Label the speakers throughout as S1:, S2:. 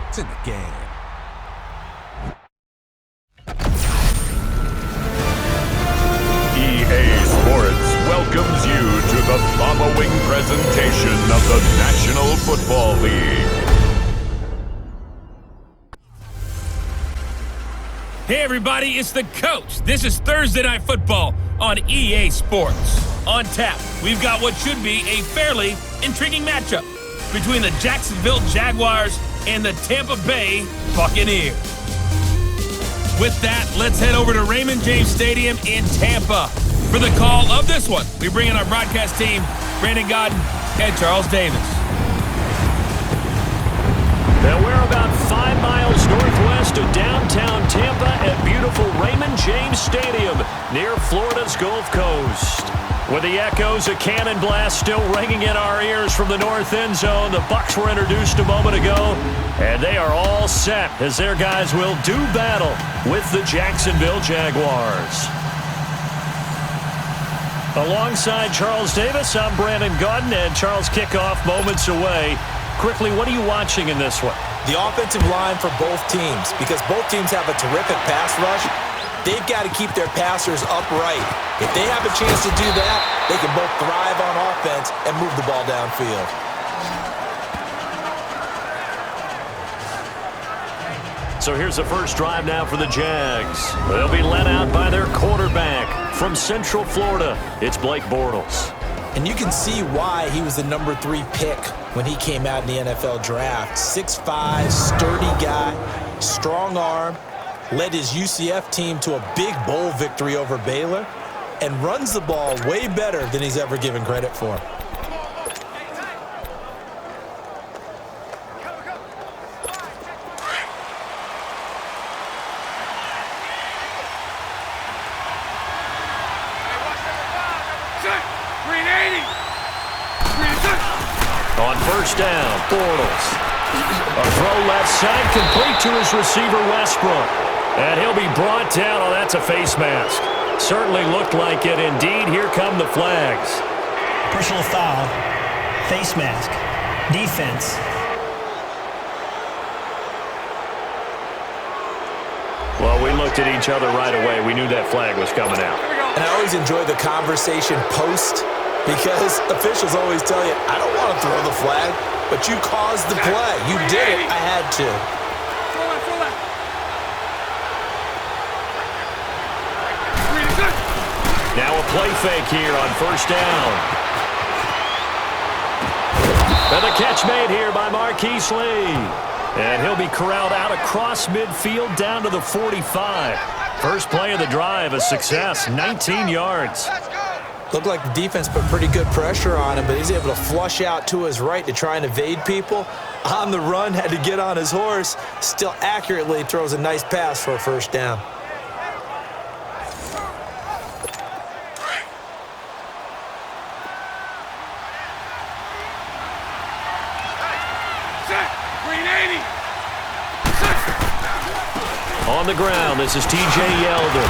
S1: It's in the game.
S2: EA Sports welcomes you to the following presentation of the National Football League.
S3: Hey everybody, it's the coach. This is Thursday Night Football on EA Sports. On tap, we've got what should be a fairly intriguing matchup between the Jacksonville Jaguars and the Tampa Bay Buccaneers. With that, let's head over to Raymond James Stadium in Tampa for the call of this one. We bring in our broadcast team, Brandon Godden and Charles Davis.
S4: Now we're about 5 miles northwest of downtown Tampa at beautiful Raymond James Stadium near Florida's Gulf Coast. With the echoes of cannon blast still ringing in our ears from the north end zone, the Bucs were introduced a moment ago, and they are all set as their guys will do battle with the Jacksonville Jaguars. Alongside Charles Davis, I'm Brandon Godden, and Charles, kickoff moments away. Quickly, what are you watching in this one?
S5: The offensive line for both teams, because both teams have a terrific pass rush. They've got to keep their passers upright. If they have a chance to do that, they can both thrive on offense and move the ball downfield.
S4: So here's the first drive now for the Jags. They'll be led out by their quarterback from Central Florida. It's Blake Bortles.
S5: And you can see why he was the number 3 pick when he came out in the NFL draft. 6'5", sturdy guy, strong arm, led his UCF team to a big bowl victory over Baylor, and runs the ball way better than he's ever given credit for.
S4: On first down, Bortles. A throw left side, complete to his receiver, Westbrook. And he'll be brought down. Oh, that's a face mask. Certainly looked like it. Indeed, here come the flags.
S6: Personal foul, face mask, defense.
S4: Well, we looked at each other right away. We knew that flag was coming out.
S5: And I always enjoy the conversation post, because officials always tell you, I don't want to throw the flag, but you caused the play. You did it. I had to.
S4: Now a play fake here on first down. And the catch made here by Marquise Lee. And he'll be corralled out across midfield down to the 45. First play of the drive, a success, 19 yards.
S5: Looked like the defense put pretty good pressure on him, but he's able to flush out to his right to try and evade people. On the run, had to get on his horse. Still accurately throws a nice pass for a first down.
S4: On the ground, this is T.J. Yeldon.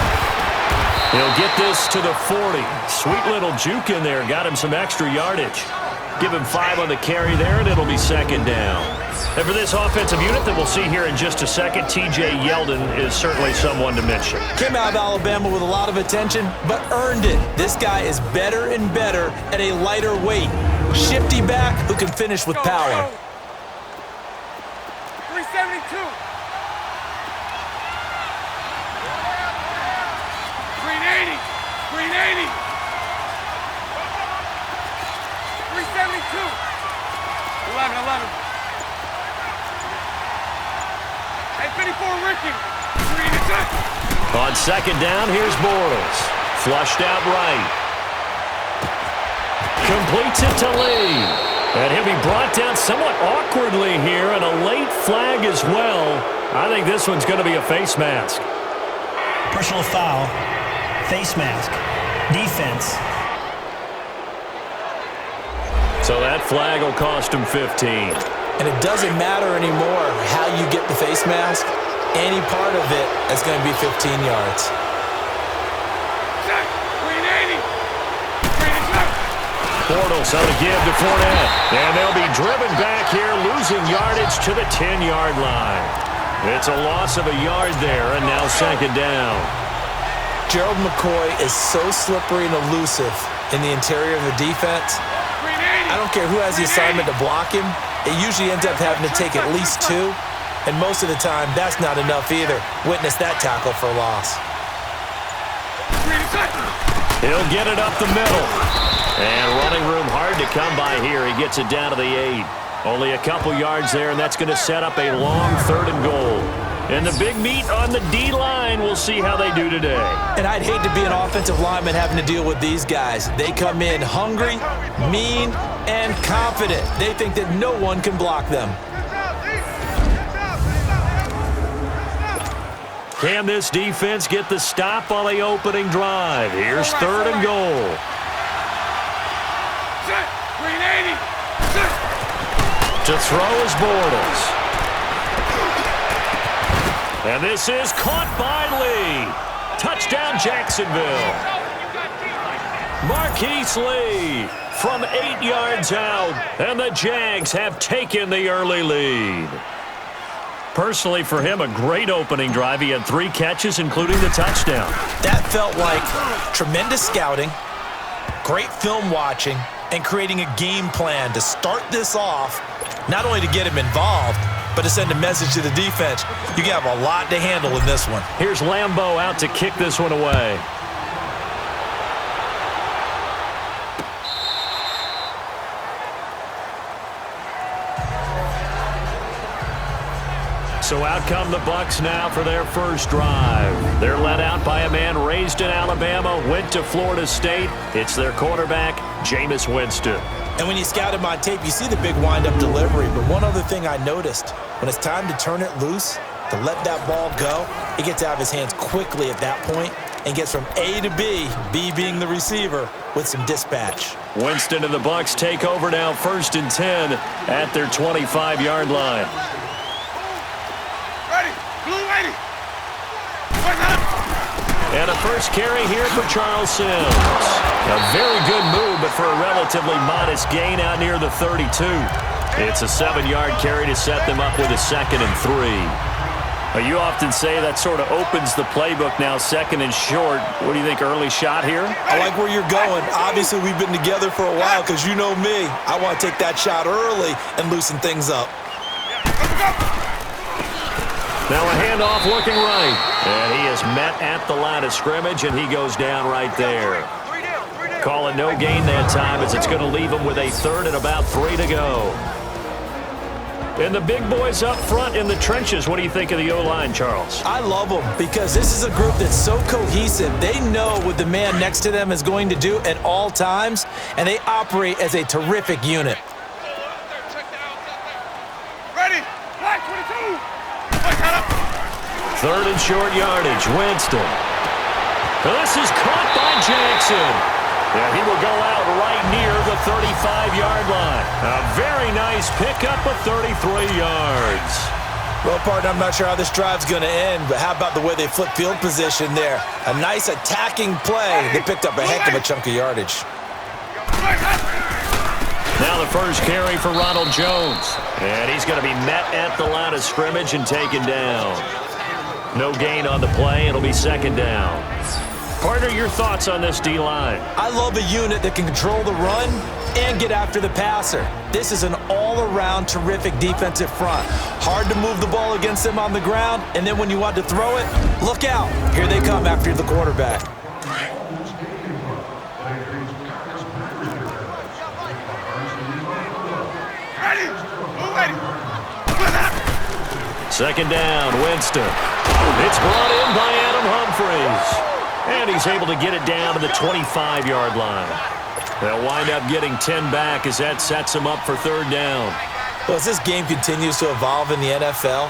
S4: He'll get this to the 40. Sweet little juke in there. Got him some extra yardage. Give him 5 on the carry there, and it'll be second down. And for this offensive unit that we'll see here in just a second, T.J. Yeldon is certainly someone to mention.
S5: Came out of Alabama with a lot of attention, but earned it. This guy is better and better at a lighter weight. Shifty back who can finish with power.
S7: 372. Green 80. 372. 11. Hey, 54, Ricky. Green attack.
S4: On second down, here's Bortles. Flushed out right. Completes it to Lee. And he'll be brought down somewhat awkwardly here, and a late flag as well. I think this one's going to be a face mask.
S6: Personal foul, face mask, defense.
S4: So that flag will cost him 15.
S5: And it doesn't matter anymore how you get the face mask. Any part of it is going to be 15 yards.
S4: Bortles on the give to Fournette. And they'll be driven back here, losing losing yardage to the 10-yard line. It's a loss of a yard there, and now second down.
S5: Gerald McCoy is so slippery and elusive in the interior of the defense. I don't care who has the assignment to block him. It usually ends up having to take at least two, and most of the time, that's not enough either. Witness that tackle for loss.
S4: He'll get it up the middle. And running room hard to come by here. He gets it down to the 8. Only a couple yards there, and that's going to set up a long 3rd and goal. And the big meat on the D-line, we'll see how they do today.
S5: And I'd hate to be an offensive lineman having to deal with these guys. They come in hungry, mean, and confident. They think that no one can block them.
S4: Can this defense get the stop on the opening drive? Here's 3rd and goal. To throw is Bortles. And this is caught by Lee. Touchdown, Jacksonville. Marquise Lee from 8 yards out. And the Jags have taken the early lead. Personally, for him, a great opening drive. He had 3 catches, including the touchdown.
S5: That felt like tremendous scouting, great film watching, and creating a game plan to start this off, not only to get him involved, but to send a message to the defense. You have a lot to handle in this one.
S4: Here's Lambeau out to kick this one away. So out come the Bucs now for their first drive. They're led out by a man raised in Alabama, went to Florida State. It's their quarterback, Jameis Winston.
S5: And when you scout him on tape, you see the big wind-up delivery. But one other thing I noticed, when it's time to turn it loose, to let that ball go, he gets out of his hands quickly at that point and gets from A to B, B being the receiver, with some dispatch.
S4: Winston and the Bucs take over now, 1st and 10 at their 25-yard line. And a first carry here for Charles Sims. A very good move, but for a relatively modest gain out near the 32. It's a 7-yard carry to set them up with a 2nd and 3. You often say that sort of opens the playbook now, 2nd and short. What do you think, early shot here?
S5: I like where you're going. Obviously, we've been together for a while because you know me. I want to take that shot early and loosen things up.
S4: Now a handoff looking right. And he is met at the line of scrimmage, and he goes down right there. Call it no gain that time, as it's going to leave him with a 3rd and about 3 to go. And the big boys up front in the trenches. What do you think of the O-line, Charles?
S5: I love them because this is a group that's so cohesive. They know what the man next to them is going to do at all times, and they operate as a terrific unit.
S7: Ready? Black 22.
S4: 3rd and short yardage. Winston. This is caught by Jackson. And he will go out right near the 35-yard line. A very nice pickup of 33 yards.
S5: Well, partner, I'm not sure how this drive's going to end, but how about the way they flip field position there? A nice attacking play. They picked up a heck of a chunk of yardage.
S4: Now the first carry for Ronald Jones. And he's going to be met at the line of scrimmage and taken down. No gain on the play. It'll be 2nd down. Partner, your thoughts on this D-line?
S5: I love a unit that can control the run and get after the passer. This is an all-around terrific defensive front. Hard to move the ball against them on the ground, and then when you want to throw it, look out. Here they come after the quarterback.
S4: Second down, Winston. It's brought in by Adam Humphries. And he's able to get it down to the 25-yard line. They'll wind up getting 10 back as that sets them up for 3rd down.
S5: Well, as this game continues to evolve in the NFL,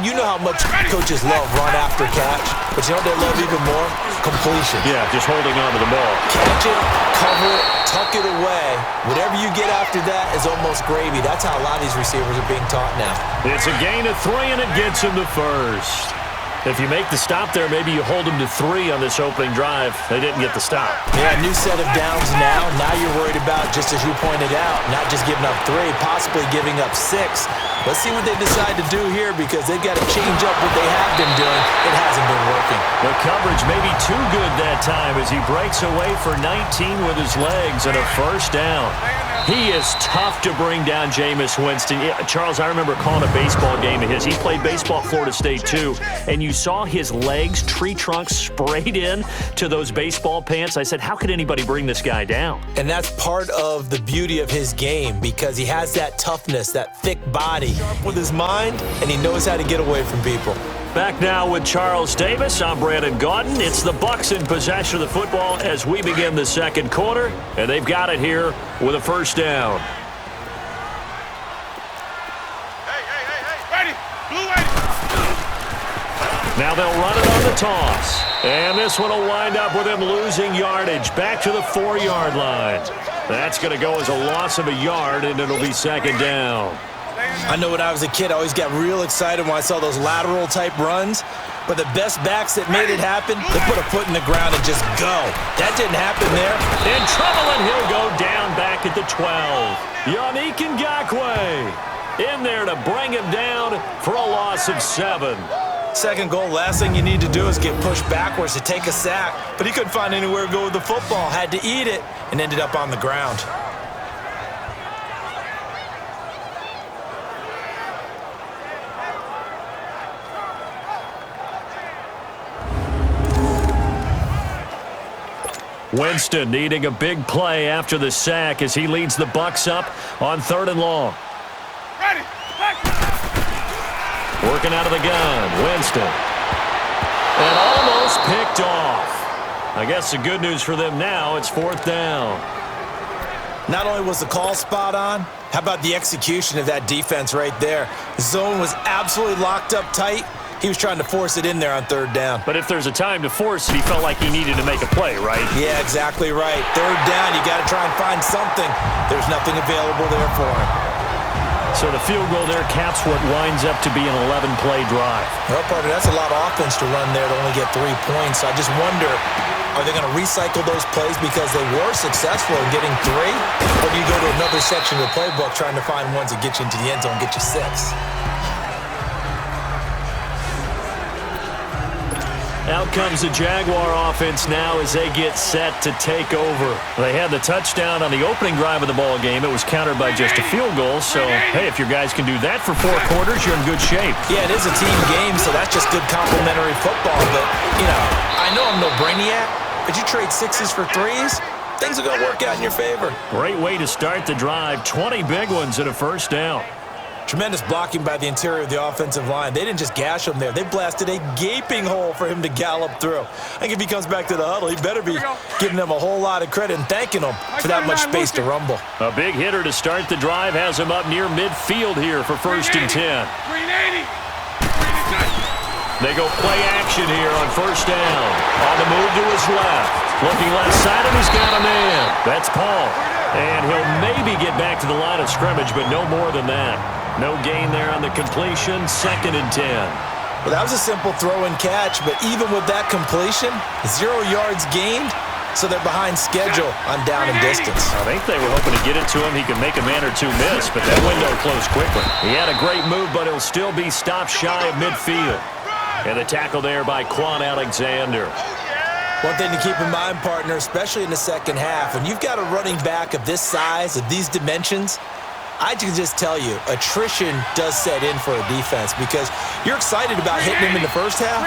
S5: you know how much coaches love run after catch, but you know what they love even more? Completion.
S4: Yeah, just holding on to the ball.
S5: Catch it, cover it, tuck it away. Whatever you get after that is almost gravy. That's how a lot of these receivers are being taught now.
S4: It's a gain of 3, and it gets him the first. If you make the stop there, maybe you hold them to 3 on this opening drive. They didn't get the stop.
S5: Yeah, new set of downs now. Now you're worried about, just as you pointed out, not just giving up 3, possibly giving up 6. Let's see what they decide to do here because they've got to change up what they have been doing. It hasn't been working.
S4: The coverage may be too good that time as he breaks away for 19 with his legs and a first down. He is tough to bring down, Jameis Winston. Yeah, Charles, I remember calling a baseball game of his. He played baseball at Florida State, too, and you saw his legs, tree trunks sprayed in to those baseball pants. I said, how could anybody bring this guy down?
S5: And that's part of the beauty of his game because he has that toughness, that thick body with his mind, and he knows how to get away from people.
S4: Back now with Charles Davis. I'm Brandon Gaudin. It's the Bucs in possession of the football as we begin the second quarter, and they've got it here with a first down.
S7: Hey, ready, blue ready.
S4: Now they'll run it on the toss, and this one will wind up with him losing yardage back to the 4-yard line. That's going to go as a loss of a yard, and it'll be second down.
S5: I know when I was a kid, I always got real excited when I saw those lateral-type runs. But the best backs that made it happen, they put a foot in the ground and just go. That didn't happen there.
S4: In trouble, and he'll go down back at the 12. Yannick Ngakoue in there to bring him down for a loss of 7.
S5: Second goal, last thing you need to do is get pushed backwards to take a sack. But he couldn't find anywhere to go with the football, had to eat it, and ended up on the ground.
S4: Winston needing a big play after the sack as he leads the Bucs up on 3rd and long.
S7: Ready,
S4: Working out of the gun, Winston. And almost picked off. I guess the good news for them now, it's 4th down.
S5: Not only was the call spot on, how about the execution of that defense right there? The zone was absolutely locked up tight. He was trying to force it in there on 3rd down.
S4: But if there's a time to force it, he felt like he needed to make a play, right?
S5: Yeah, exactly right. 3rd down, you got to try and find something. There's nothing available there for him.
S4: So the field goal there caps what winds up to be an 11-play drive.
S5: Well, partner, that's a lot of offense to run there to only get 3 points. So I just wonder, are they going to recycle those plays because they were successful in getting 3? Or do you go to another section of the playbook trying to find ones that get you into the end zone, get you 6?
S4: Out comes the Jaguar offense now as they get set to take over. They had the touchdown on the opening drive of the ball game. It was countered by just a field goal. So, hey, if your guys can do that for 4 quarters, you're in good shape.
S5: Yeah, it is a team game, so that's just good complementary football. But, you know, I know I'm no brainiac, but you trade 6s for 3s, things are going to work out in your favor.
S4: Great way to start the drive. 20 big ones and a first down.
S5: Tremendous blocking by the interior of the offensive line. They didn't just gash him there. They blasted a gaping hole for him to gallop through. I think if he comes back to the huddle, he better be giving them a whole lot of credit and thanking them for that much space to rumble.
S4: A big hitter to start the drive has him up near midfield here for 1st and 10.
S7: 380.
S4: They go play action here on 1st down. On the move to his left. Looking left side, and he's got a man. That's Paul. And he'll maybe get back to the line of scrimmage, but no more than that. No gain there on the completion, 2nd and 10.
S5: Well, that was a simple throw and catch, but even with that completion, 0 yards gained, so they're behind schedule on down and distance.
S4: I think they were hoping to get it to him. He could make a man or 2 miss, but that window closed quickly. He had a great move, but he'll still be stopped shy of midfield. And the tackle there by Quan Alexander.
S5: One thing to keep in mind, partner, especially in the second half, when you've got a running back of this size, of these dimensions, I can just tell you, attrition does set in for a defense because you're excited about hitting him in the first half.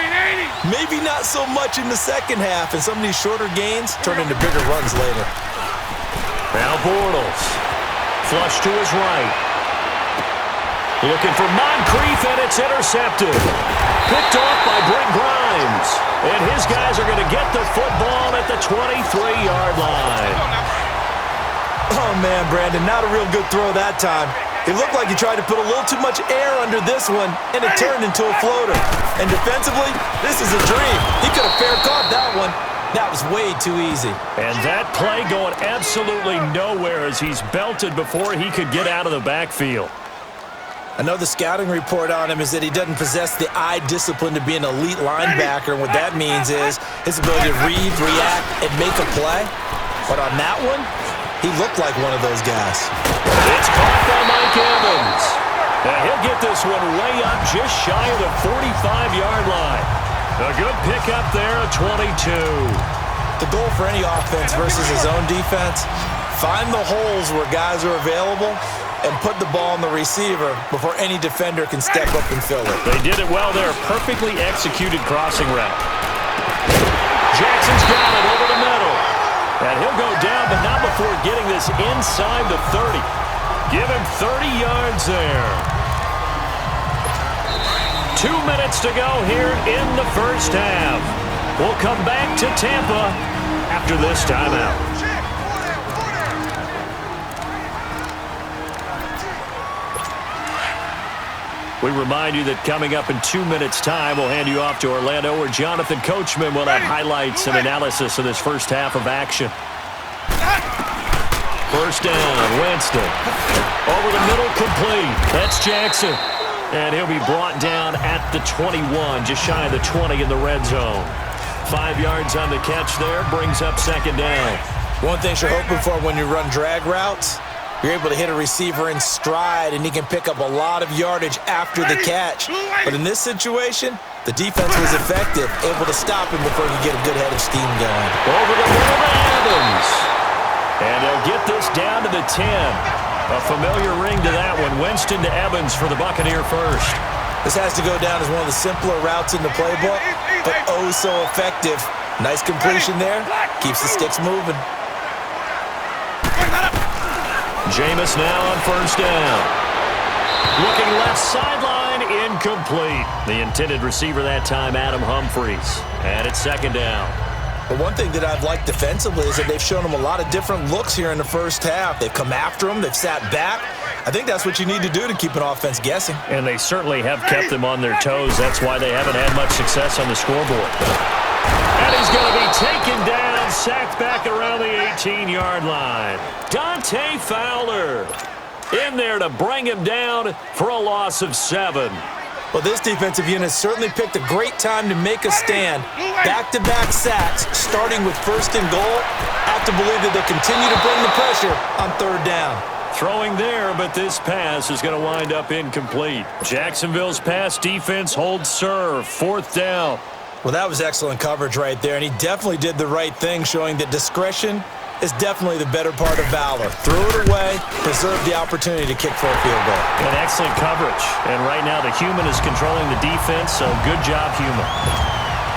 S5: Maybe not so much in the second half, and some of these shorter gains turn into bigger runs later.
S4: Now Bortles. Flush to his right. Looking for Moncrief, and it's intercepted. Picked off by Brent Grimes. And his guys are going to get the football at the 23-yard line.
S5: Oh, man, Brandon, not a real good throw that time. It looked like he tried to put a little too much air under this one, and it turned into a floater. And defensively, this is a dream. He could have fair caught that one. That was way too easy.
S4: And that play going absolutely nowhere as he's belted before he could get out of the backfield.
S5: I know the scouting report on him is that he doesn't possess the eye discipline to be an elite linebacker. And what that means is his ability to read, react, and make a play. But on that one, he looked like one of those guys.
S4: It's caught by Mike Evans. And he'll get this one way up just shy of the 45-yard line. A good pickup there at 22.
S5: The goal for any offense versus his own defense, find the holes where guys are available and put the ball on the receiver before any defender can step up and fill it.
S4: They did it well there. Perfectly executed crossing route. Jackson's got it over the middle. And he'll go down, but not before getting this inside the 30. Give him 30 yards there. 2 minutes to go here in the first half. We'll come back to Tampa after this timeout. We remind you that coming up in 2 minutes' time, we'll hand you off to Orlando, where Jonathan Coachman will have highlights and analysis of this first half of action. First down, Winston. Over the middle, complete. That's Jackson. And he'll be brought down at the 21, just shy of the 20 in the red zone. 5 yards on the catch there, brings up second down.
S5: One thing you're hoping for when you run drag routes, you're able to hit a receiver in stride, and he can pick up a lot of yardage after the catch. But in this situation, the defense was effective, able to stop him before he could get a good head of steam going.
S4: Over the middle to Evans. And they'll get this down to the 10. A familiar ring to that one. Winston to Evans for the Buccaneer first.
S5: This has to go down as one of the simpler routes in the playbook, but oh so effective. Nice completion there. Keeps the sticks moving.
S4: Jameis now on first down. Looking left sideline, incomplete. The intended receiver that time, Adam Humphries. And it's second down.
S5: But one thing that I've liked defensively is that they've shown him a lot of different looks here in the first half. They've come after him. They've sat back. I think that's what you need to do to keep an offense guessing.
S4: And they certainly have kept them on their toes. That's why they haven't had much success on the scoreboard. And he's going to be taken down, sacked back around the 18-yard line. Dante Fowler in there to bring him down for a loss of 7.
S5: Well, this defensive unit certainly picked a great time to make a stand. Back-to-back sacks, starting with first and goal. I have to believe that they'll continue to bring the pressure on third down.
S4: Throwing there, but this pass is going to wind up incomplete. Jacksonville's pass defense holds serve. Fourth down.
S5: Well, that was excellent coverage right there, and he definitely did the right thing, showing that discretion is definitely the better part of valor. Threw it away, preserved the opportunity to kick for a field goal.
S4: And excellent coverage. And right now the human is controlling the defense, so good job, human.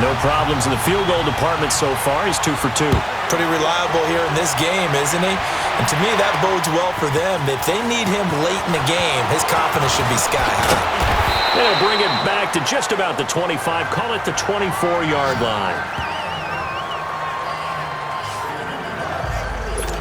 S4: No problems in the field goal department so far. He's 2 for 2.
S5: Pretty reliable here in this game, isn't he? And to me, that bodes well for them. If they need him late in the game, his confidence should be sky high.
S4: They'll bring it back to just about the 25. Call it the 24-yard line.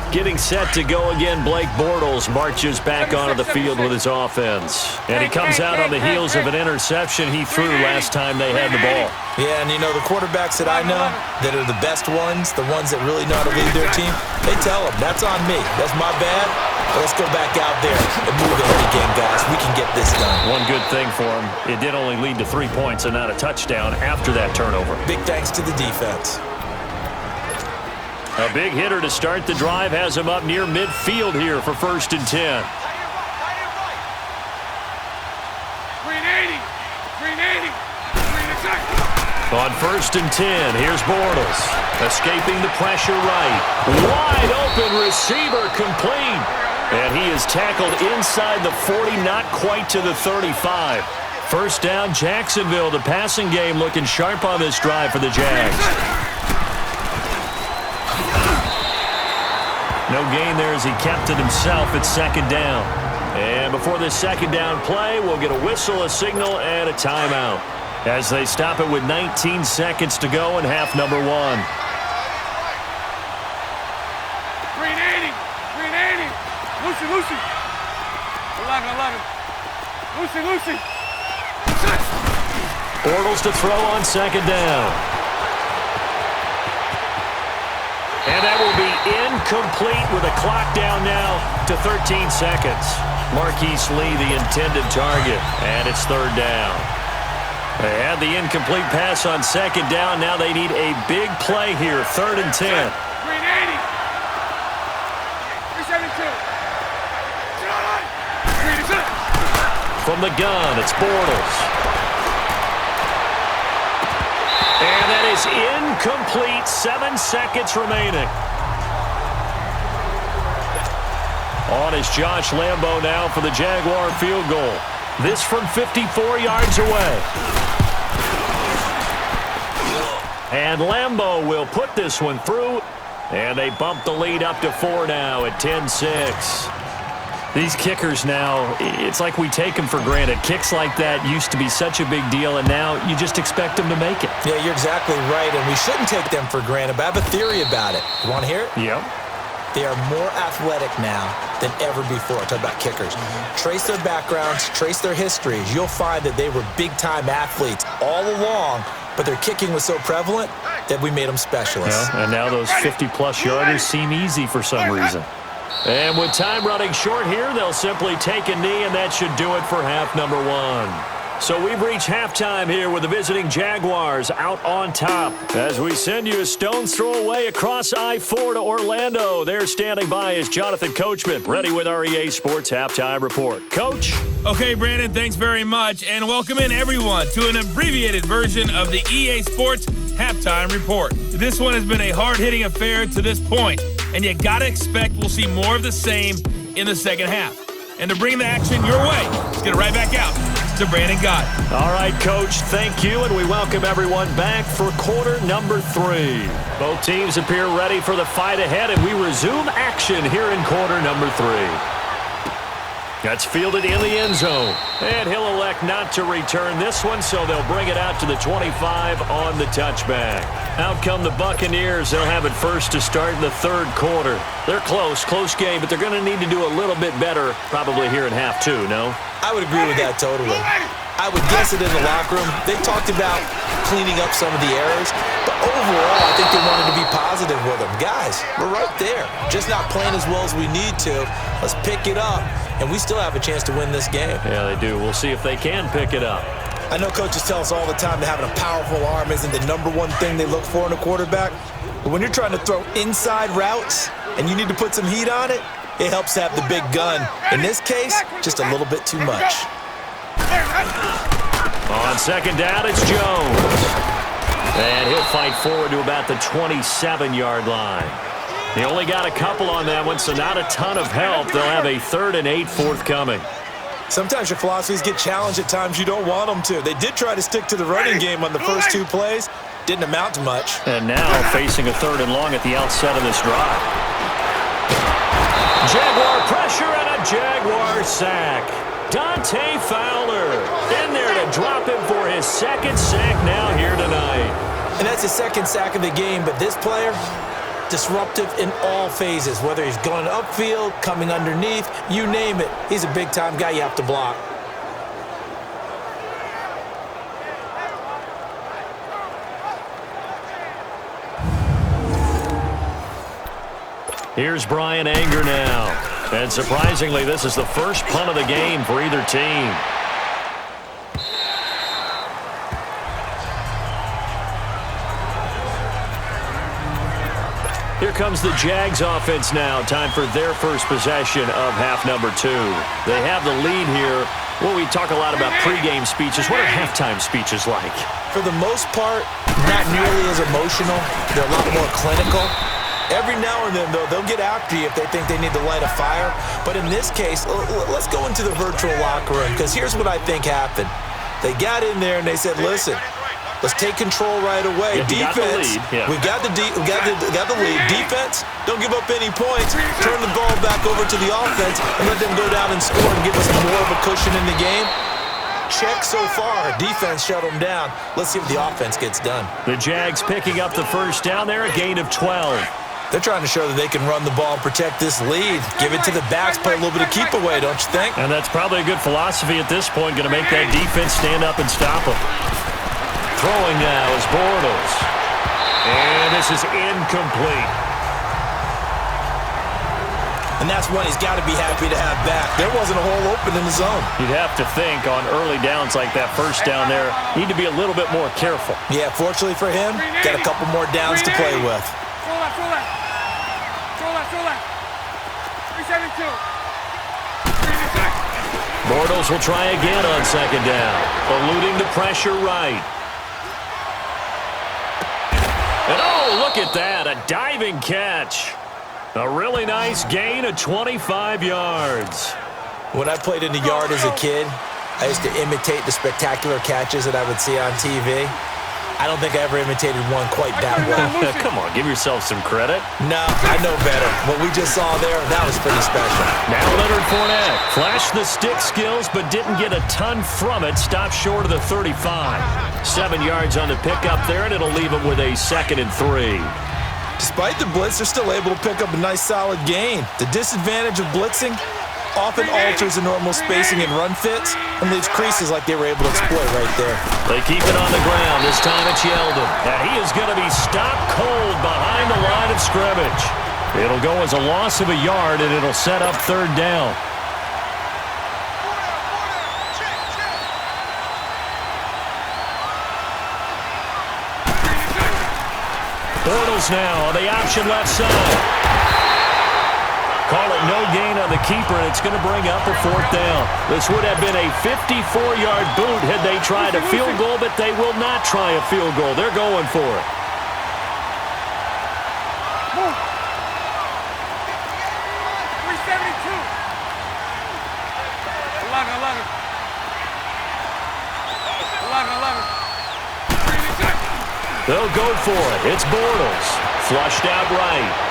S4: Getting set to go again, Blake Bortles marches back onto the field with his offense. And he comes out on the heels of an interception he threw last time they had the ball.
S5: Yeah, and you know, the quarterbacks that I know that are the best ones, the ones that really know how to lead their team, they tell them, that's on me. That's my bad. But let's go back out there and move ahead again, guys. We can get this done.
S4: One good thing for him, it did only lead to 3 points and not a touchdown after that turnover.
S5: Big thanks to the defense.
S4: A big hitter to start the drive has him up near midfield here for first and 10.
S7: Green 80. Green 80. Green attack.
S4: On first and 10, here's Bortles. Escaping the pressure right. Wide open receiver complete. And he is tackled inside the 40, not quite to the 35. First down, Jacksonville. The passing game looking sharp on this drive for the Jags. No gain there as he kept it himself at second down. And before this second down play, we'll get a whistle, a signal, and a timeout as they stop it with 19 seconds to go in half number 1.
S7: Green 80. Green 80. Lucy, Lucy. 11, 11. Lucy, Lucy.
S4: Bortles to throw on second down. And that will be incomplete with a clock down now to 13 seconds. Marquise Lee, the intended target, and it's third down. They had the incomplete pass on second down. Now they need a big play here, 3rd and 10.
S7: Green 80. 372. Green is up.
S4: From the gun, it's Bortles. And that is incomplete. 7 seconds remaining. On is Josh Lambo now for the Jaguar field goal. This from 54 yards away. And Lambo will put this one through. And they bump the lead up to 4 now at 10-6. These kickers now, it's like we take them for granted. Kicks like that used to be such a big deal, and now you just expect them to make it.
S5: Yeah, you're exactly right, and we shouldn't take them for granted, but I have a theory about it. You want to hear it?
S4: Yep.
S5: They are more athletic now than ever before. Talk about kickers. Trace their backgrounds, trace their histories. You'll find that they were big-time athletes all along, but their kicking was so prevalent that we made them specialists.
S4: Yeah, and now those 50-plus yarders seem easy for some reason. And with time running short here, they'll simply take a knee, and that should do it for half number 1. So we've reached halftime here with the visiting Jaguars out on top. As we send you a stone's throw away across I-4 to Orlando. There standing by is Jonathan Coachman, ready with our EA Sports Halftime Report. Coach?
S3: Okay, Brandon, thanks very much, and welcome in everyone to an abbreviated version of the EA Sports Halftime Report. This one has been a hard-hitting affair to this point, and you gotta expect we'll see more of the same in the second half. And to bring the action your way, let's get it right back out to Brandon Gott.
S4: All right, Coach, thank you, and we welcome everyone back for quarter number 3. Both teams appear ready for the fight ahead, and we resume action here in quarter number 3. That's fielded in the end zone, and he'll elect not to return this one, so they'll bring it out to the 25 on the touchback. Out come the Buccaneers. They'll have it first to start in the third quarter. They're close game, but they're going to need to do a little bit better probably here in half 2, no?
S5: I would agree with that totally. I would guess it in the locker room. They talked about cleaning up some of the errors, but overall, I think they wanted to be positive with them. Guys, we're right there. Just not playing as well as we need to. Let's pick it up, and we still have a chance to win this game.
S4: Yeah, they do. We'll see if they can pick it up.
S5: I know coaches tell us all the time that having a powerful arm isn't the number one thing they look for in a quarterback, but when you're trying to throw inside routes and you need to put some heat on it, it helps to have the big gun. In this case, just a little bit too much.
S4: On second down, it's Jones. And he'll fight forward to about the 27-yard line. He only got a couple on that one, so not a ton of help. They'll have a 3rd and 8 forthcoming.
S5: Sometimes your philosophies get challenged at times you don't want them to. They did try to stick to the running game on the first 2 plays. Didn't amount to much.
S4: And now facing a 3rd and long at the outset of this drive. Jaguar pressure and a Jaguar sack. Dante Fowler in there to drop him for his 2nd sack now here tonight.
S5: And that's his 2nd sack of the game, but this player, disruptive in all phases, whether he's going upfield, coming underneath, you name it. He's a big-time guy you have to block.
S4: Here's Brian Anger now. And surprisingly, this is the first punt of the game for either team. Here comes the Jags offense now. Time for their first possession of half number 2. They have the lead here. Well, we talk a lot about pregame speeches. What are halftime speeches like?
S5: For the most part, not nearly as emotional. They're a lot more clinical. Every now and then, though, they'll get after you if they think they need to light a fire. But in this case, let's go into the virtual locker room, because here's what I think happened. They got in there and they said, listen, let's take control right away.
S4: Yeah,
S5: Defense, we got the lead. Defense, don't give up any points. Turn the ball back over to the offense and let them go down and score and give us more of a cushion in the game. Check so far. Defense shut them down. Let's see if the offense gets done.
S4: The Jags picking up the first down there, a gain of 12.
S5: They're trying to show that they can run the ball and protect this lead. Give it to the backs, play a little bit of keep away, don't you think?
S4: And that's probably a good philosophy at this point, going to make that defense stand up and stop them. Throwing now is Bortles. And this is incomplete.
S5: And that's one he's got to be happy to have back. There wasn't a hole open in the zone.
S4: You'd have to think on early downs like that first down there, need to be a little bit more careful.
S5: Yeah, fortunately for him, got a couple more downs to play with.
S7: Throw left. 372.
S4: Bortles will try again on second down, eluding the pressure right. And oh, look at that, a diving catch. A really nice gain of 25 yards.
S5: When I played in the yard as a kid, I used to imitate the spectacular catches that I would see on TV. I don't think I ever imitated one quite that well.
S4: Come on, give yourself some credit.
S5: No, I know better. What we just saw there, that was pretty special.
S4: Now Leonard Fournette flashed the stick skills but didn't get a ton from it. Stopped short of the 35. 7 yards on the pickup there, and it'll leave him with a 2nd and 3.
S5: Despite the blitz, they're still able to pick up a nice solid gain. The disadvantage of blitzing often alters the normal spacing and run fits and leaves creases like they were able to exploit right there.
S4: They keep it on the ground. This time it's Yeldon. And he is going to be stopped cold behind the line of scrimmage. It'll go as a loss of a yard, and it'll set up 3rd down. Bortles now on the option left side. Call it no gain on the keeper, and it's going to bring up a 4th down. This would have been a 54-yard boot had they tried a field goal, but they will not try a field goal. They're going for it.
S7: Move. 372. 11.
S4: They'll go for it. It's Bortles. Flushed out right.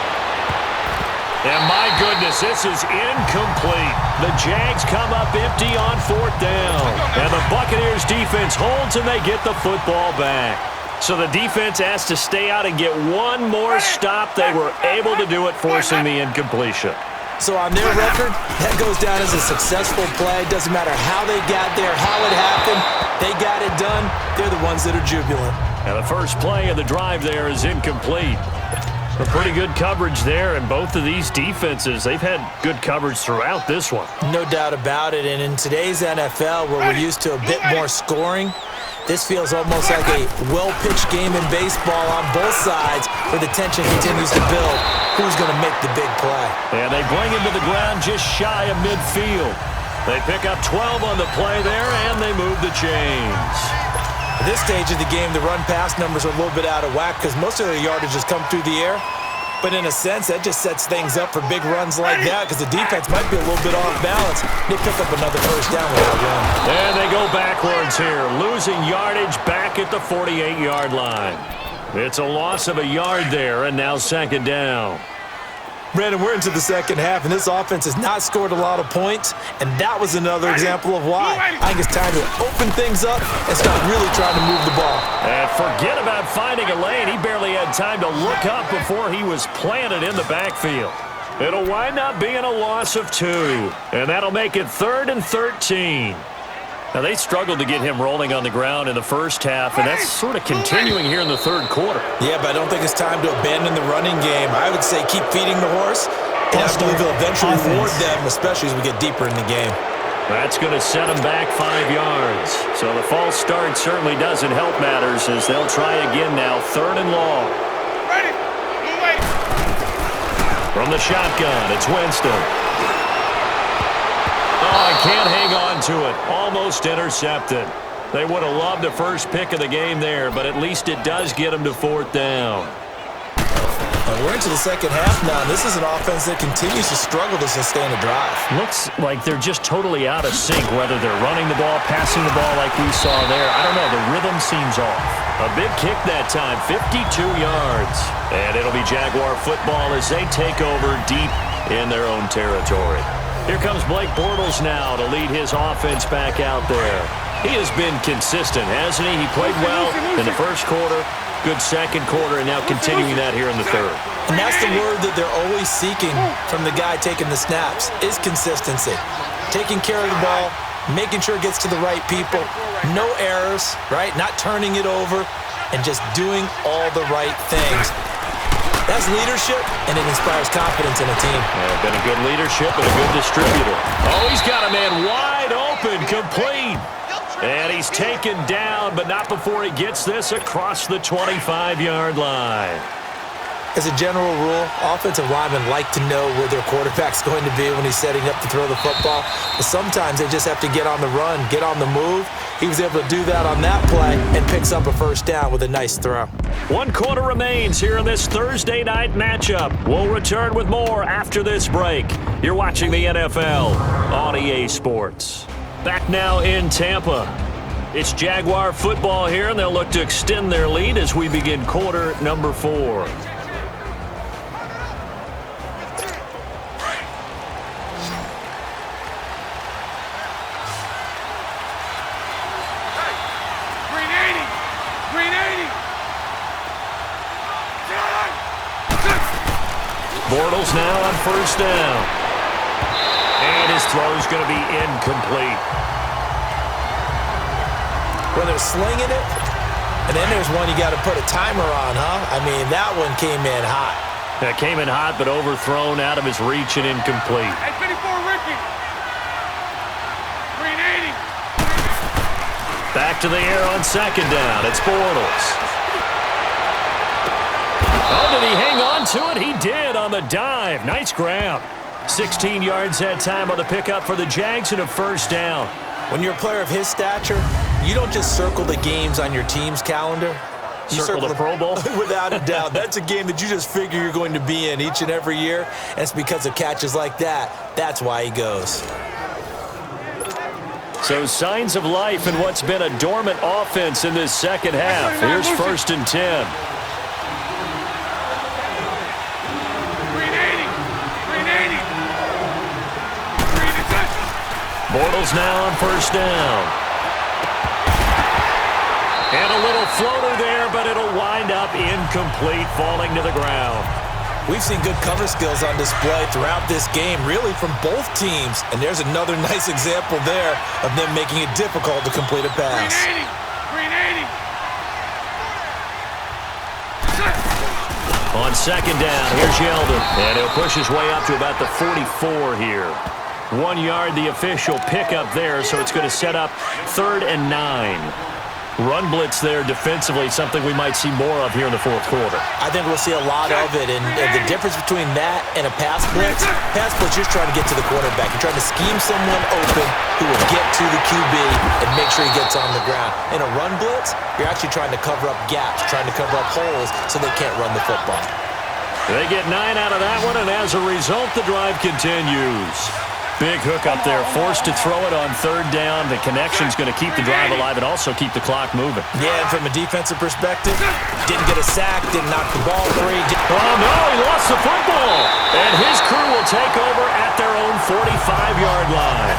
S4: And my goodness, this is incomplete. The Jags come up empty on 4th down. And the Buccaneers defense holds, and they get the football back. So the defense has to stay out and get one more stop. They were able to do it, forcing the incompletion.
S5: So on their record, that goes down as a successful play. Doesn't matter how they got there, how it happened. They got it done. They're the ones that are jubilant.
S4: And the first play of the drive there is incomplete. A pretty good coverage there, and both of these defenses, they've had good coverage throughout this one.
S5: No doubt about it, and in today's NFL, where we're used to a bit more scoring, this feels almost like a well-pitched game in baseball on both sides, where the tension continues to build. Who's going to make the big play?
S4: And they bring him to the ground just shy of midfield. They pick up 12 on the play there, and they move the chains.
S5: At this stage of the game, the run-pass numbers are a little bit out of whack because most of the yardage has come through the air. But in a sense, that just sets things up for big runs like that because the defense might be a little bit off balance. They pick up another 1st down with that run.
S4: And they go backwards here, losing yardage back at the 48-yard line. It's a loss of a yard there, and now 2nd down.
S5: Brandon, we're into the 2nd half, and this offense has not scored a lot of points, and that was another example of why. I think it's time to open things up and start really trying to move the ball.
S4: And forget about finding a lane. He barely had time to look up before he was planted in the backfield. It'll wind up being a loss of 2, and that'll make it 3rd and 13. Now, they struggled to get him rolling on the ground in the first half, and that's sort of continuing here in the 3rd quarter.
S5: Yeah, but I don't think it's time to abandon the running game. I would say keep feeding the horse, and I believe he'll eventually reward them, especially as we get deeper in the game.
S4: That's going to set them back 5 yards. So the false start certainly doesn't help matters as they'll try again now, 3rd and long.
S7: Ready. Move.
S4: From the shotgun, it's Winston. Oh, I can't hang on to it. Almost intercepted. They would have loved the first pick of the game there, but at least it does get them to 4th down.
S5: We're into the 2nd half now, and this is an offense that continues to struggle to sustain a drive.
S4: Looks like they're just totally out of sync, whether they're running the ball, passing the ball like we saw there. I don't know. The rhythm seems off. A big kick that time, 52 yards. And it'll be Jaguar football as they take over deep in their own territory. Here comes Blake Bortles now to lead his offense back out there. He has been consistent, hasn't he? He played well in the first quarter, good second quarter, and now continuing that here in the 3rd.
S5: And that's the word that they're always seeking from the guy taking the snaps, is consistency. Taking care of the ball, making sure it gets to the right people, no errors, right? Not turning it over, and just doing all the right things. That's leadership, and it inspires confidence in a team.
S4: Yeah, been a good leadership and a good distributor. Oh, he's got a man wide open, complete. And he's taken down, but not before he gets this across the 25-yard line.
S5: As a general rule, offensive linemen like to know where their quarterback's going to be when he's setting up to throw the football. But sometimes they just have to get on the run, get on the move. He was able to do that on that play and picks up a first down with a nice throw.
S4: 1 quarter remains here in this Thursday night matchup. We'll return with more after this break. You're watching the NFL on EA Sports. Back now in Tampa. It's Jaguar football here, and they'll look to extend their lead as we begin quarter number 4. Bortles now on first down. And his throw is going to be incomplete.
S5: When they're slinging it, and then there's one you got to put a timer on, huh? I mean, that one came in hot.
S4: That came in hot, but overthrown out of his reach and incomplete.
S7: Hey, 54, Ricky. 380.
S4: Back to the air on second down. It's Bortles. Oh, did he hang on to it? He did on the dive. Nice grab. 16 yards that time on the pickup for the Jags and a first down.
S5: When you're a player of his stature, you don't just circle the games on your team's calendar. You
S4: Circle the Pro Bowl?
S5: Without a doubt. That's a game that you just figure you're going to be in each and every year, and it's because of catches like that. That's why he goes.
S4: So signs of life in what's been a dormant offense in this second half. Here's first and 10. Bortles now on first down. And a little floater there, but it'll wind up incomplete, falling to the ground.
S5: We've seen good cover skills on display throughout this game, really from both teams. And there's another nice example there of them making it difficult to complete a pass.
S7: 380.
S4: On second down, here's Yeldon. And he'll push his way up to about the 44 here. 1 yard, the official pickup there, so it's going to set up 3rd and 9. Run blitz there defensively, something we might see more of here in the fourth quarter.
S5: I think we'll see a lot of it, and the difference between that and a pass blitz, you're trying to get to the quarterback. You're trying to scheme someone open who will get to the QB and make sure he gets on the ground. In a run blitz, you're actually trying to cover up gaps, trying to cover up holes so they can't run the football.
S4: They get 9 out of that one, and as a result, the drive continues. Big hook up there, forced to throw it on 3rd down. The connection's going to keep the drive alive and also keep the clock moving.
S5: Yeah, and from a defensive perspective, didn't get a sack, didn't knock the ball free.
S4: Oh, no, he lost the football. And his crew will take over at their own 45-yard line.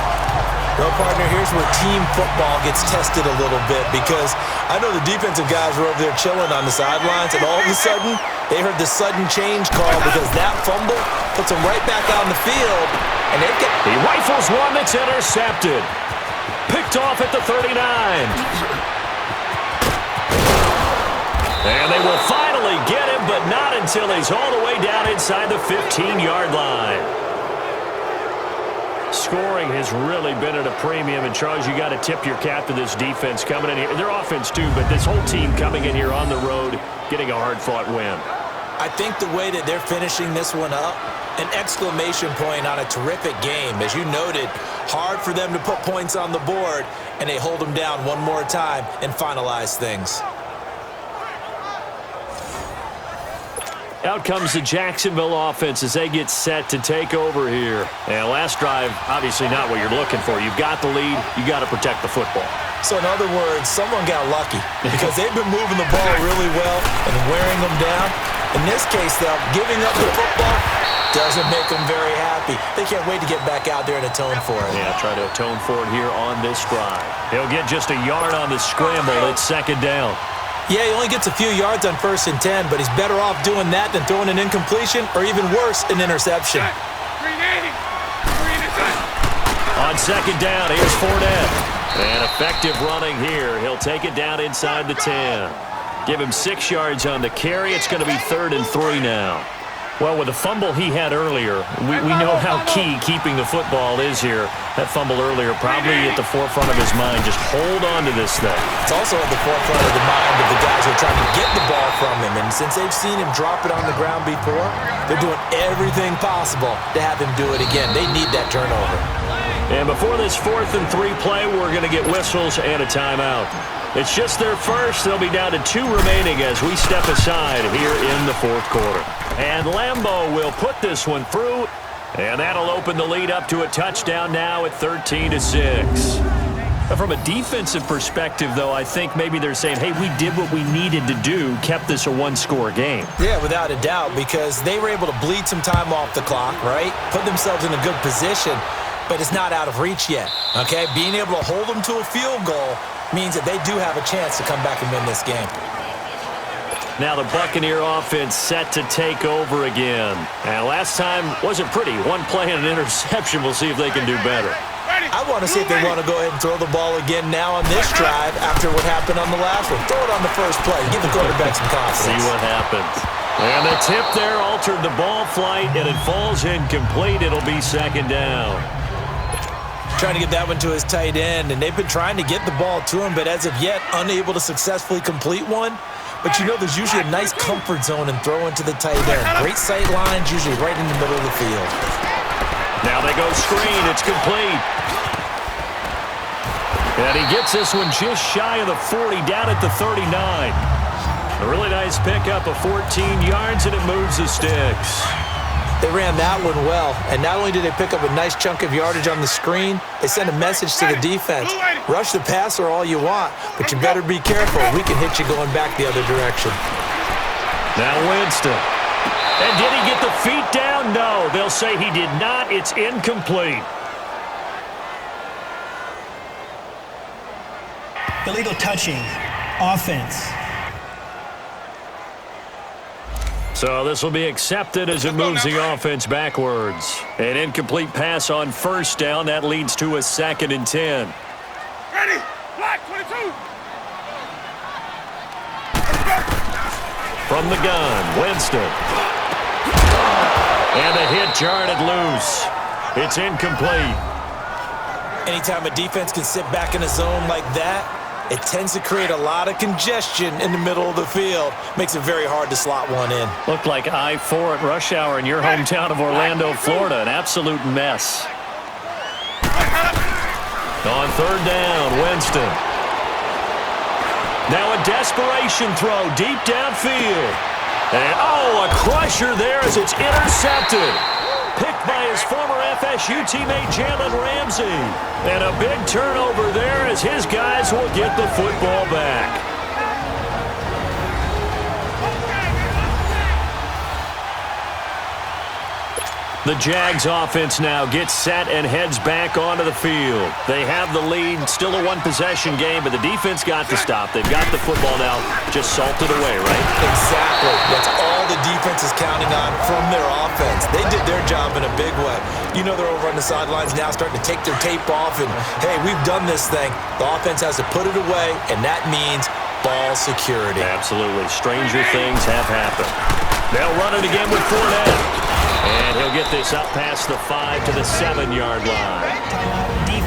S5: Well, partner, here's where team football gets tested a little bit because I know the defensive guys were over there chilling on the sidelines, and all of a sudden, they heard the sudden change call because that fumble puts them right back out on the field, and they get...
S4: He rifles one that's intercepted. Picked off at the 39. And they will finally get him, but not until he's all the way down inside the 15-yard line. Scoring has really been at a premium, and Charles, you got to tip your cap to this defense coming in here. Their offense too, but this whole team coming in here on the road, getting a hard-fought win.
S5: I think the way that they're finishing this one up, an exclamation point on a terrific game. As you noted, hard for them to put points on the board, and they hold them down one more time and finalize things.
S4: Out comes the Jacksonville offense as they get set to take over here. And last drive, obviously not what you're looking for. You've got the lead. You got to protect the football.
S5: So in other words, someone got lucky because they've been moving the ball really well and wearing them down. In this case, though, giving up the football doesn't make them very happy. They can't wait to get back out there and atone for it.
S4: Yeah, try to atone for it here on this drive. He'll get just a yard on the scramble. It's second down.
S5: Yeah, he only gets a few yards on 1st and 10, but he's better off doing that than throwing an incompletion or even worse, an interception.
S7: 380.
S4: On second down, here's Fournette. And effective running here. He'll take it down inside the 10. Give him 6 yards on the carry. It's going to be 3rd and 3 now. Well, with the fumble he had earlier, we know how key keeping the football is here. That fumble earlier probably at the forefront of his mind. Just hold on to this thing.
S5: It's also at the forefront of the mind of the guys who are trying to get the ball from him. And since they've seen him drop it on the ground before, they're doing everything possible to have him do it again. They need that turnover.
S4: And before this 4th and 3 play, we're going to get whistles and a timeout. It's just their first. They'll be down to 2 remaining as we step aside here in the 4th quarter. And Lambeau will put this one through, and that'll open the lead up to a touchdown now at 13-6. From a defensive perspective, though, I think maybe they're saying, hey, we did what we needed to do, kept this a 1-score game.
S5: Yeah, without a doubt, because they were able to bleed some time off the clock, right? Put themselves in a good position, but it's not out of reach yet, okay? Being able to hold them to a field goal means that they do have a chance to come back and win this game.
S4: Now the Buccaneer offense set to take over again. And last time wasn't pretty. 1 play and an interception. We'll see if they can do better.
S5: I want to see if they want to go ahead and throw the ball again now on this drive after what happened on the last one. Throw it on the first play. Give the quarterback some confidence.
S4: See what happens. And the tip there altered the ball flight, and it falls incomplete. It'll be 2nd down.
S5: Trying to get that one to his tight end, and they've been trying to get the ball to him, but as of yet, unable to successfully complete one. But you know there's usually a nice comfort zone in throwing to the tight end. Great sight lines, usually right in the middle of the field.
S4: Now they go screen. It's complete. And he gets this one just shy of the 40, down at the 39. A really nice pickup of 14 yards, and it moves the sticks.
S5: They ran that one well, and not only did they pick up a nice chunk of yardage on the screen, they sent a message to the defense. Rush the passer all you want, but you better be careful. We can hit you going back the other direction.
S4: Now Winston. And did he get the feet down? No, they'll say he did not. It's incomplete.
S6: Illegal touching. Offense.
S4: So this will be accepted as it moves the offense backwards. An incomplete pass on 1st down. That leads to a 2nd and 10.
S7: Ready? Black 22.
S4: From the gun, Winston. And the hit jarred it loose. It's incomplete.
S5: Anytime a defense can sit back in a zone like that, it tends to create a lot of congestion in the middle of the field. Makes it very hard to slot one in.
S4: Looked like I-4 at rush hour in your hometown of Orlando, Florida. An absolute mess. On 3rd down, Winston. Now a desperation throw deep downfield. And, a crusher there as it's intercepted. Picked by his former FSU teammate Jalen Ramsey. And a big turnover there as his guys will get the football back. The Jags offense now gets set and heads back onto the field. They have the lead, still a 1-possession game, but the defense got to stop. They've got the football now, just salted away, right?
S5: Exactly. That's all the defense is counting on from their offense. They did their job in a big way. You know they're over on the sidelines now starting to take their tape off, and, hey, we've done this thing. The offense has to put it away, and that means ball security.
S4: Absolutely. Stranger things have happened. They'll run it again with Fournette. And he'll get this up past the 5 to the 7-yard line.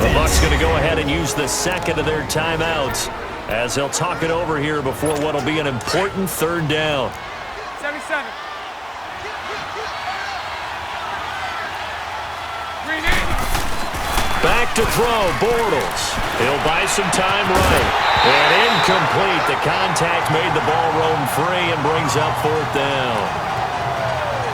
S4: The Bucs going to go ahead and use the 2nd of their timeouts as they'll talk it over here before what will be an important 3rd down.
S7: 77.
S4: Back to throw, Bortles. He'll buy some time right. And incomplete. The contact made the ball roam free and brings up 4th down.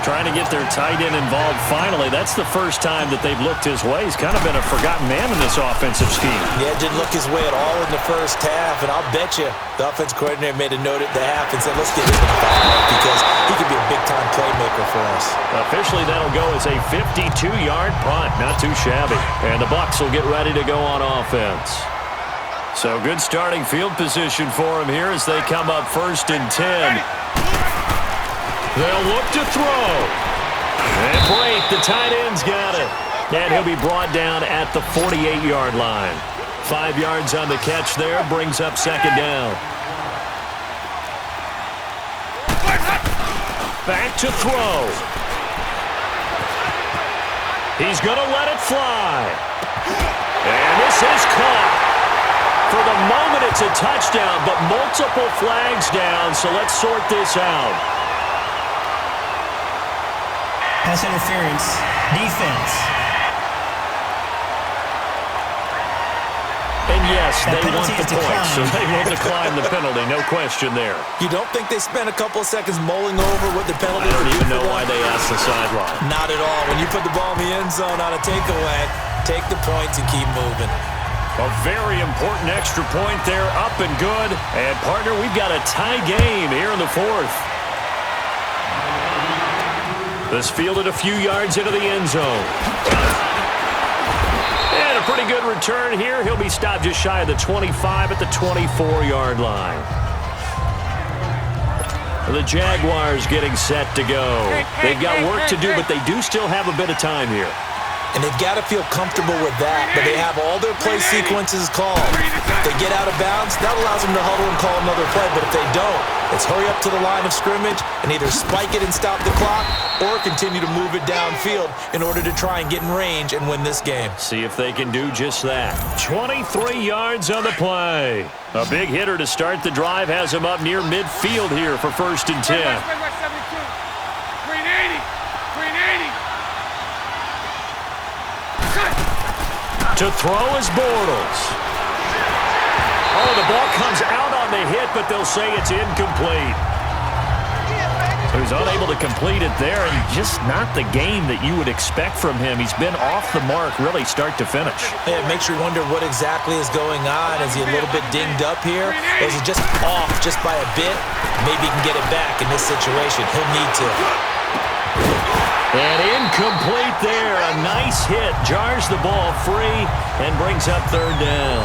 S4: Trying to get their tight end involved finally. That's the first time that they've looked his way. He's kind of been a forgotten man in this offensive scheme.
S5: Yeah, didn't look his way at all in the first half, and I'll bet you the offense coordinator made a note at the half and said, let's get him involved because he could be a big-time playmaker for us.
S4: Officially, that'll go as a 52-yard punt. Not too shabby. And the Bucs will get ready to go on offense. So good starting field position for him here as they come up 1st and 10. They'll look to throw. And break. The tight end's got it. And he'll be brought down at the 48-yard line. 5 yards on the catch there. Brings up 2nd down. Back to throw. He's going to let it fly. And this is caught. For the moment, it's a touchdown, but multiple flags down, so let's sort this out.
S6: Pass interference. Defense.
S4: And yes,
S6: That
S4: they want
S6: penalty
S4: the
S6: is
S4: point, so
S6: declined.
S4: they will decline the penalty, no question there.
S5: You don't think they spent a couple of seconds mulling over what the penalty
S4: I don't
S5: would do
S4: even
S5: for
S4: know
S5: them?
S4: why they asked the sideline.
S5: Not at all. When you put the ball in the end zone on a takeaway, take the points and keep moving.
S4: A very important extra point there, up and good. And, partner, we've got a tie game here in the fourth. This fielded a few yards into the end zone. And a pretty good return here. He'll be stopped just shy of the 25 at the 24-yard line. The Jaguars getting set to go. They've got work to do, but they do still have a bit of time here.
S5: And they've got to feel comfortable with that, but they have all their play sequences called. They get out of bounds, that allows them to huddle and call another play, but if they don't, it's hurry up to the line of scrimmage and either spike it and stop the clock or continue to move it downfield in order to try and get in range and win this game.
S4: See if they can do just that. 23 yards on the play. A big hitter to start the drive has him up near midfield here for 1st and 10.
S7: Wait, 72. Green 80. Green 80.
S4: To throw is Bortles. Oh, the ball comes out on the hit, but they'll say it's incomplete. So he's unable to complete it there, and just not the game that you would expect from him. He's been off the mark, really, start to finish.
S5: It makes you wonder what exactly is going on. Is he a little bit dinged up here? Or is he just off just by a bit? Maybe he can get it back in this situation. He'll need to.
S4: And incomplete there. A nice hit. Jars the ball free and brings up 3rd down.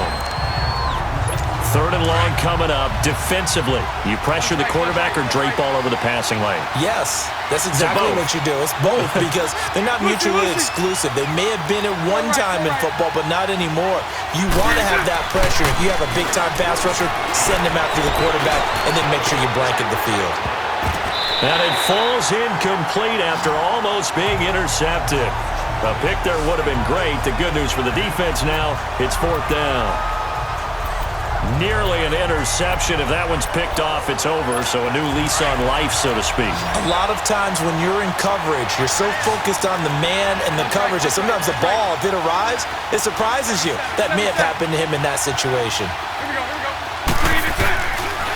S4: 3rd and long coming up. Defensively, you pressure the quarterback or drape all over the passing lane?
S5: Yes, that's exactly what you do. It's both because they're not mutually exclusive. They may have been at one time in football, but not anymore. You want to have that pressure. If you have a big-time pass rusher, send him after the quarterback and then make sure you blanket the field.
S4: And it falls incomplete after almost being intercepted. A pick there would have been great. The good news for the defense now, it's 4th down. Nearly an interception. If that one's picked off, it's over. So a new lease on life, so to speak.
S5: A lot of times when you're in coverage, you're so focused on the man and the coverage that sometimes the ball, if it arrives, it surprises you. That may have happened to him in that situation.
S7: Here we go. Green to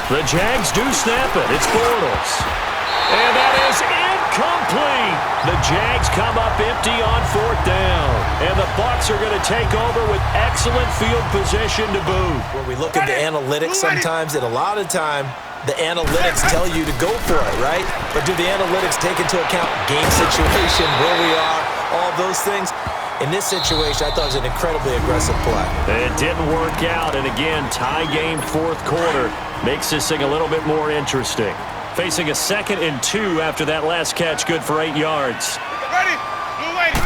S7: 10.
S4: The Jags do snap it. It's Bortles. And that is incomplete. The Jags come up empty on 4th down. And the Bucs are going to take over with excellent field position to boot.
S5: When we look at the analytics sometimes, and a lot of time, the analytics tell you to go for it, right? But do the analytics take into account game situation, where we are, all those things? In this situation, I thought it was an incredibly aggressive play.
S4: It didn't work out. And again, tie game 4th quarter makes this thing a little bit more interesting. Facing a 2nd and 2 after that last catch, good for 8 yards.
S7: Ready? Blue 80.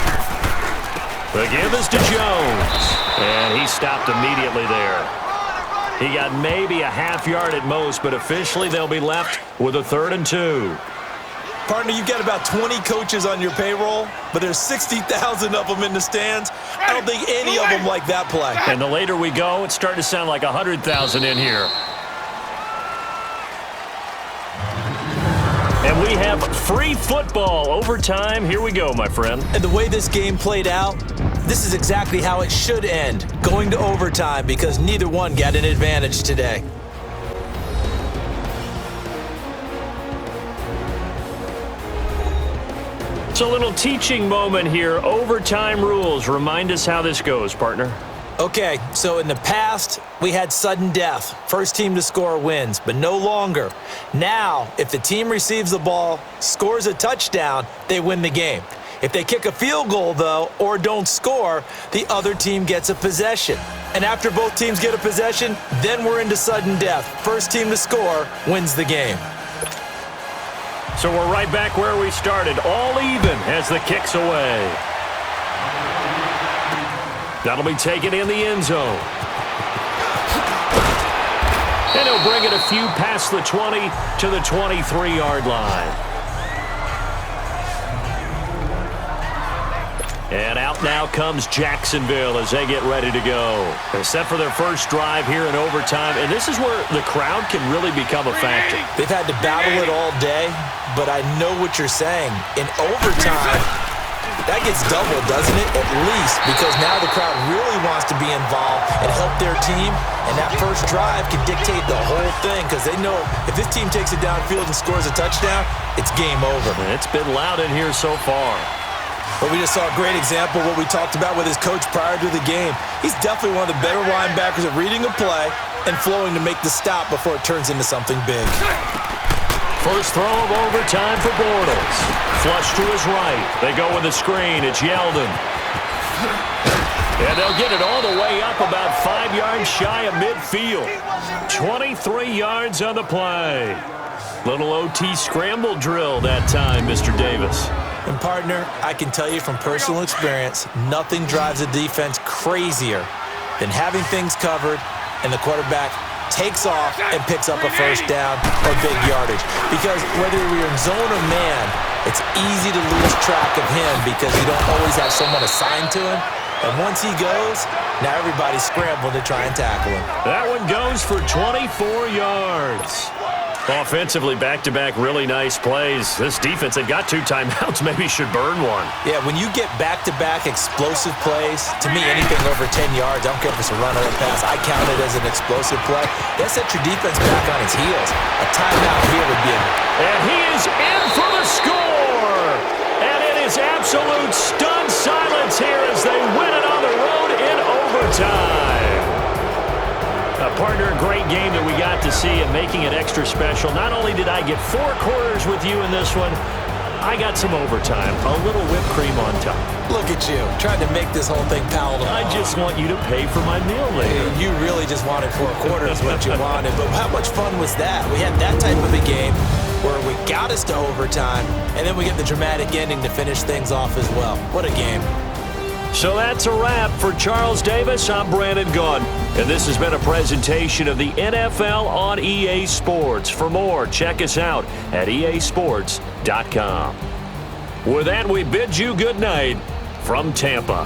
S4: The give is to Jones. And he stopped immediately there. He got maybe a half yard at most, but officially they'll be left with a 3rd and 2.
S5: Partner, you've got about 20 coaches on your payroll, but there's 60,000 of them in the stands. I don't think any of them like that play.
S4: And the later we go, it's starting to sound like 100,000 in here. And we have free football overtime. Here we go, my friend.
S5: And the way this game played out, this is exactly how it should end, going to overtime, because neither one got an advantage today.
S4: It's a little teaching moment here. Overtime rules. Remind us how this goes, partner.
S5: Okay, so in the past, we had sudden death. First team to score wins, but no longer. Now, if the team receives the ball, scores a touchdown, they win the game. If they kick a field goal, though, or don't score, the other team gets a possession. And after both teams get a possession, then we're into sudden death. First team to score wins the game.
S4: So we're right back where we started, all even as the kick's away. That'll be taken in the end zone. And he'll bring it a few past the 20 to the 23-yard line. And out now comes Jacksonville as they get ready to go. They're set for their first drive here in overtime, and this is where the crowd can really become a factor.
S5: They've had to battle it all day, but I know what you're saying. In overtime, that gets doubled, doesn't it? At least, because now the crowd really wants to be involved and help their team, and that first drive can dictate the whole thing because they know if this team takes it downfield and scores a touchdown, it's game over.
S4: It's been loud in here so far.
S5: But we just saw a great example of what we talked about with his coach prior to the game. He's definitely one of the better linebackers at reading a play and flowing to make the stop before it turns into something big.
S4: First throw of overtime for Bortles. Flush to his right. They go with the screen. It's Yeldon. And they'll get it all the way up about 5 yards shy of midfield. 23 yards on the play. Little OT scramble drill that time, Mr. Davis.
S5: And partner, I can tell you from personal experience, nothing drives a defense crazier than having things covered and the quarterback takes off and picks up a first down or big yardage. Because whether you're in zone or man, it's easy to lose track of him because you don't always have someone assigned to him. And once he goes, now everybody's scrambling to try and tackle him.
S4: That one goes for 24 yards. Offensively, back-to-back really nice plays. This defense, they've got 2 timeouts, maybe should burn one.
S5: Yeah, when you get back-to-back explosive plays, to me, anything over 10 yards, I don't care if it's a run or a pass, I count it as an explosive play. That sets your defense back on its heels. A timeout here would be
S4: And he is in for the score! And it is absolute stunned silence here as they win it on the road in overtime. Partner, great game that we got to see and making it extra special. Not only did I get 4 quarters with you in this one, I got some overtime, a little whipped cream on top.
S5: Look at you, trying to make this whole thing palatable.
S4: I just want you to pay for my meal later.
S5: You really just wanted 4 quarters what you wanted, but how much fun was that? We had that type of a game where we got us to overtime, and then we get the dramatic ending to finish things off as well. What a game.
S4: So that's a wrap for Charles Davis. I'm Brandon Gunn, and this has been a presentation of the NFL on EA Sports. For more, check us out at easports.com. With that, we bid you good night from Tampa.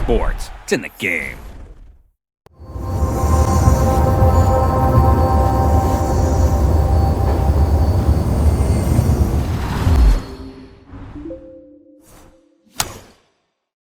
S1: sports. It's in the game.